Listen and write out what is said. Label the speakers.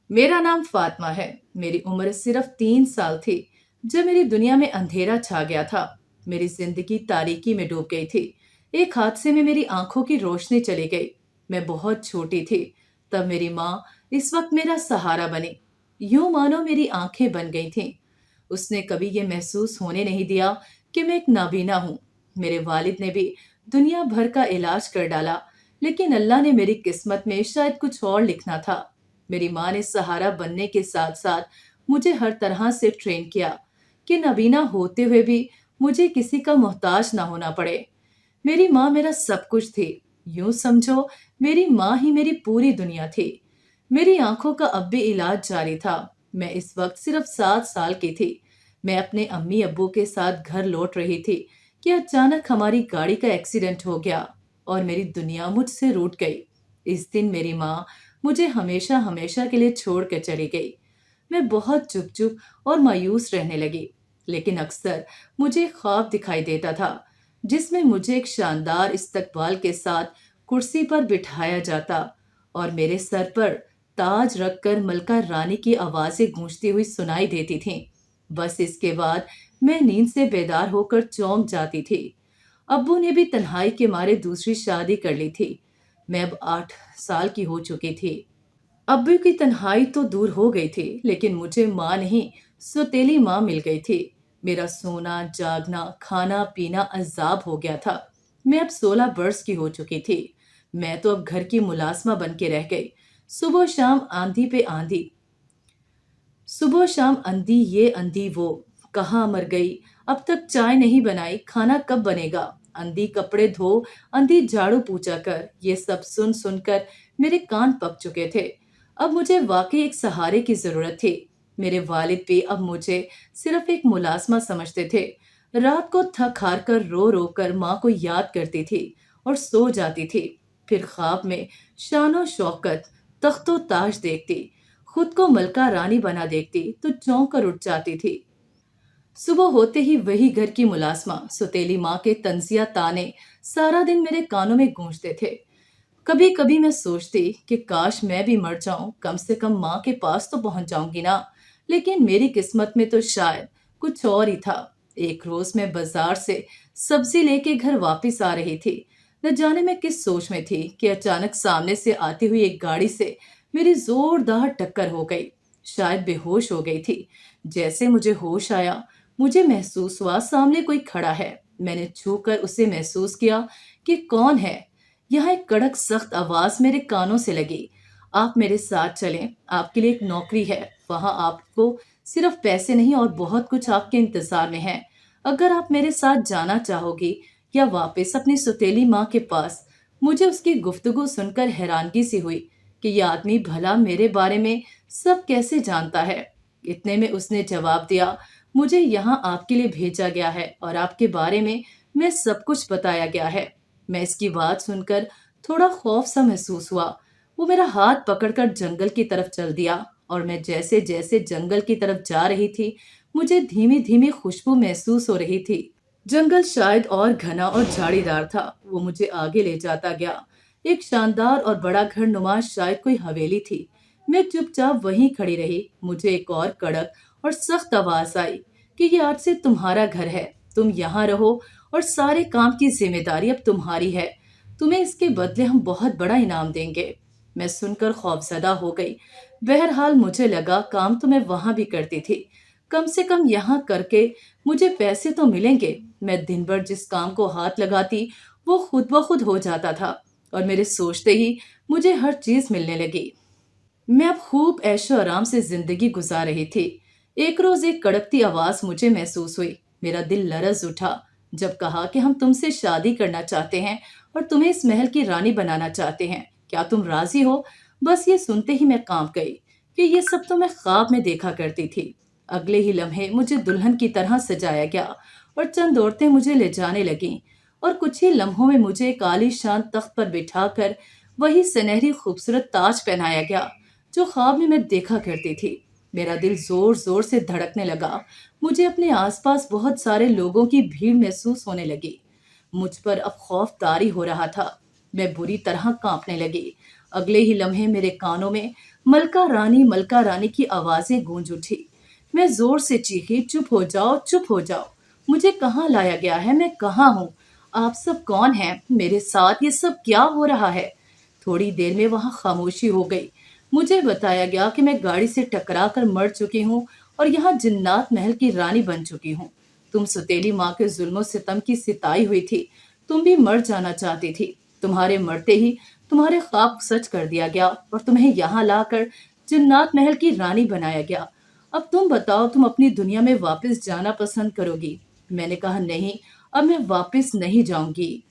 Speaker 1: मेरा नाम फातिमा है। मेरी उम्र सिर्फ 3 साल थी जब मेरी दुनिया में अंधेरा छा गया था। मेरी जिंदगी तारीकी में डूब गई थी। एक हादसे में मेरी आंखों की रोशनी चली गई। मैं बहुत छोटी थी। तब मेरी माँ इस वक्त मेरा सहारा बनी। यूं मानो मेरी आंखें बन गई थीं। उसने कभी ये महसूस होने नहीं दिया कि मैं एक नाबीना हूँ। मेरे वालिद ने भी दुनिया भर का इलाज कर डाला, लेकिन अल्लाह ने मेरी किस्मत में शायद कुछ और लिखना था। मेरी माँ ने सहारा बनने के साथ साथ मुझे हर तरह से ट्रेन किया कि नाबीना होते हुए भी मुझे किसी का मोहताज ना होना पड़े। मेरी माँ मेरा सब कुछ थी। यूं समझो, मेरी माँ ही मेरी पूरी दुनिया थी। मेरी आंखों का अब भी इलाज जारी था। मैं इस वक्त सिर्फ 7 साल की थी। मैं अपने अम्मी अब्बू के साथ घर लौट रही थी कि अचानक हमारी गाड़ी का एक्सीडेंट हो गया और मेरी दुनिया मुझसे रूठ गई। इस दिन मेरी माँ मुझे हमेशा हमेशा के लिए छोड़ कर चली गई। मैं बहुत चुप चुप और मायूस रहने लगी। लेकिन अक्सर मुझे एक ख्वाब दिखाई देता था जिसमें मुझे एक शानदार इस्तकबाल के साथ कुर्सी पर बिठाया जाता और मेरे सर पर ताज रखकर मलका रानी की आवाजें गूंजती हुई सुनाई देती थीं। बस इसके बाद मैं नींद से बेदार होकर चौंक जाती थी। अब्बू ने भी तन्हाई के मारे दूसरी शादी कर ली थी। मैं अब 8 साल की हो चुकी थी। अब्बू की तन्हाई तो दूर हो गई थी, लेकिन मुझे माँ नहीं, सौतेली माँ मिल गई थी। मेरा सोना, जागना, खाना पीना अजाब हो गया था। मैं अब 16 बरस की हो चुकी थी। मैं तो अब घर की मुलाजमा बन के रह गई। सुबह शाम आंधी पे आंधी, सुबह शाम अंधी ये अंधी वो, कहाँ मर गई, अब तक चाय नहीं बनाई, खाना कब बनेगा, अंधी कपड़े धो, अंधी झाड़ू पूछा कर, ये सब सुन सुनकर मेरे कान पक चुके थे। अब मुझे वाकई एक सहारे की जरूरत थी। मेरे वालिद भी अब मुझे सिर्फ एक मुलाजमा समझते थे। रात को थक हार कर रो रो कर माँ को याद करती थी और सो जाती थी। फिर ख्वाब में शानो शौकत, तख्तो ताज देखती, खुद को मलका रानी बना देखती तो चौंक कर उठ जाती थी। सुबह होते ही वही घर की मुलाजमा, सुतेली माँ के तंजिया ताने सारा दिन मेरे कानों में गूंजते थे। कभी कभी मैं सोचती कि काश मैं भी मर जाऊं, कम से कम माँ के पास तो पहुंच जाऊंगी ना। लेकिन मेरी किस्मत में तो शायद कुछ और ही था। एक रोज मैं बाजार से सब्जी लेके घर वापस आ रही थी। न जाने मैं किस सोच में थी कि अचानक सामने से आती हुई एक गाड़ी से मेरी जोरदार टक्कर हो गई। शायद बेहोश हो गई थी। जैसे मुझे होश आया, मुझे महसूस हुआ सामने कोई खड़ा है। मैंने छू कर उसे महसूस किया कि कौन है। यहाँ एक कड़क सख्त आवाज मेरे कानों से लगी, आप मेरे साथ चलें, आपके लिए एक नौकरी है। वहां आपको सिर्फ पैसे नहीं और बहुत कुछ आपके इंतजार में है। अगर आप मेरे साथ जाना चाहोगी या वापस अपनी सौतेली माँ के पास। मुझे उसकी गुफ्तगू सुनकर हैरानगी सी हुई कि यह आदमी भला मेरे बारे में सब कैसे जानता है। इतने में उसने जवाब दिया, मुझे यहाँ आपके लिए भेजा गया है और आपके बारे में मैं सब कुछ बताया गया है। मैं इसकी बात सुनकर थोड़ा खौफ सा महसूस हुआ। वो मेरा हाथ पकड़कर जंगल की तरफ चल दिया और मैं जैसे जैसे जंगल की तरफ जा रही थी, मुझे धीमी धीमी खुशबू महसूस हो रही थी। जंगल शायद और घना और झाड़ीदार था। वो मुझे आगे ले जाता गया। एक शानदार और बड़ा घर नुमा, शायद कोई हवेली थी। मैं चुपचाप वहीं खड़ी रही। मुझे एक और कड़क और सख्त आवाज आई कि ये आज से तुम्हारा घर है, तुम यहाँ रहो और सारे काम की जिम्मेदारी अब तुम्हारी है। तुम्हें इसके बदले हम बहुत बड़ा इनाम देंगे। मैं सुनकर खौफजदा हो गई। बहरहाल मुझे लगा काम तो मैं वहां भी करती थी, कम से कम यहाँ करके मुझे पैसे तो मिलेंगे। मैं दिन भर जिस काम को हाथ लगाती वो खुद ब खुद हो जाता था और मेरे सोचते ही मुझे हर चीज मिलने लगी। मैं अब खूब ऐशो आराम से जिंदगी गुजार रही थी। एक रोज एक कड़कती आवाज मुझे महसूस हुई। मेरा दिल लरज उठा जब कहा कि हम तुमसे शादी करना चाहते हैं और तुम्हें इस महल की रानी बनाना चाहते हैं। क्या तुम राजी हो? बस ये सुनते ही मैं कांप गई कि ये सब तो मैं ख्वाब में देखा करती थी। अगले ही लम्हे मुझे दुल्हन की तरह सजाया गया और चंद औरतें मुझे ले जाने लगीं और कुछ ही लम्हों में मुझे एक आलीशान तख्त पर बिठाकर वही सुनहरी खूबसूरत ताज पहनाया गया जो ख्वाब में मैं देखा करती थी। मेरा दिल जोर जोर से धड़कने लगा। मुझे अपने आसपास बहुत सारे लोगों की भीड़ महसूस होने लगी। मुझ पर अब खौफ तारी हो रहा था। मैं बुरी तरह कांपने लगी। अगले ही लम्हे मेरे कानों में मलका रानी की आवाजें गूंज उठी। मैं जोर से चीखी, चुप हो जाओ, चुप हो जाओ। मुझे कहाँ लाया गया है? मैं कहाँ हूँ? आप सब कौन हैं? मेरे साथ ये सब क्या हो रहा है? थोड़ी देर में वहां खामोशी हो गई। मुझे बताया गया कि मैं गाड़ी से टकरा कर मर चुकी हूँ और यहाँ जिन्नात महल की रानी बन चुकी हूँ। तुम सुतेली माँ के जुल्मों सितम की सिताई हुई थी। तुम भी मर जाना चाहती थी। तुम्हारे मरते ही तुम्हारे ख्वाब सच कर दिया गया और तुम्हें यहाँ लाकर जिन्नात महल की रानी बनाया गया। अब तुम बताओ, तुम अपनी दुनिया में वापस जाना पसंद करोगी? मैंने कहा नहीं, अब मैं वापस नहीं जाऊंगी।